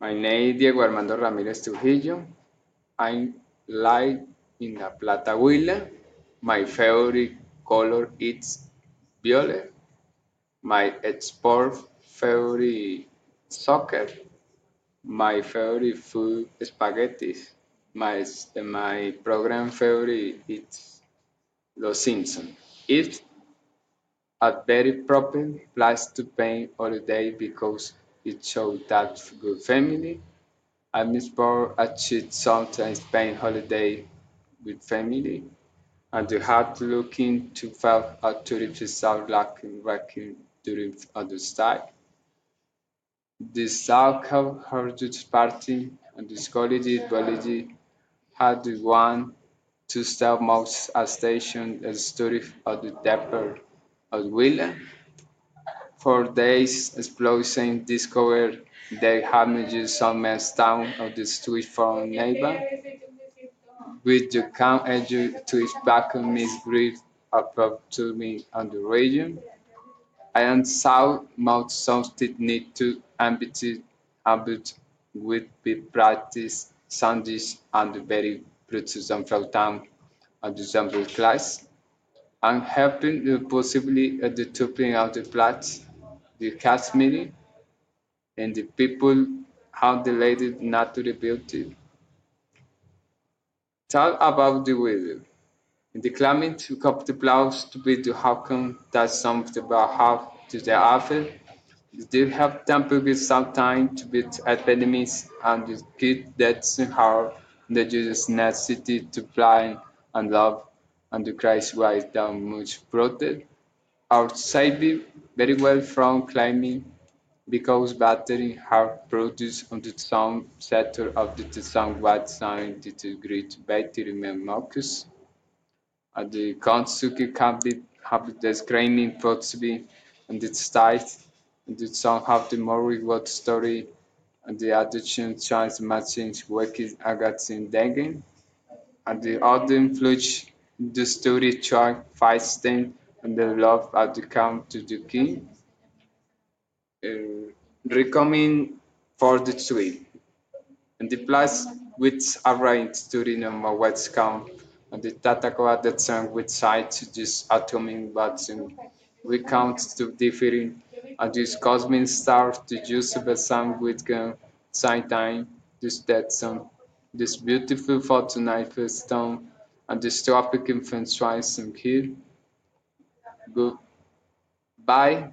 My name is Diego Armando Ramírez Trujillo. I live in La Plata, Huila. My favorite color is violet. My sport favorite soccer. My favorite food spaghetti. My program favorite is Los Simpsons. It's a very proper place to spend holiday because it shows that good family. I'm inspired I should sometimes spend holiday with family and you have to look into felt a tourist out like working during other style. The South Heritage Party and the College Biology had one to stop most a station as story of the depot of Willa. For days exploring discovered they had some man's town of the street from neighbor. With the camp edge to its back Miss Grief approached to me on the region. I am saw mouth something need to ambit with be practice Sundays and the very Brutus and Frautam and the Zambul class. I'm helping possibly at the topping of the plot, the cast meeting, and the people how the lady natural beauty. Talk about the weather. In the climate to cop the blouse to be the how that something about how to the offer. They have temporary some time to beat epidemics and the kid that's how the Jesus necessity to blind and love and the Christ wise down much protected. Outside be very well from climbing because battery have produced on the sound sector of the sound what sign the great battery Marcus. The Kansuki can be have the screaming possibly and its style and the song have the more what story and the addition chance matching working against Dengen and the other influence the story track fight stain and the love at the come to the king uh, recommend for the tree and the plus which arranged during what's come and the Tatakawa that song with side to this atomic but we count to differing and this cosmic star to use the song with side time this that song this beautiful photonic stone and this topic influence twice here goodbye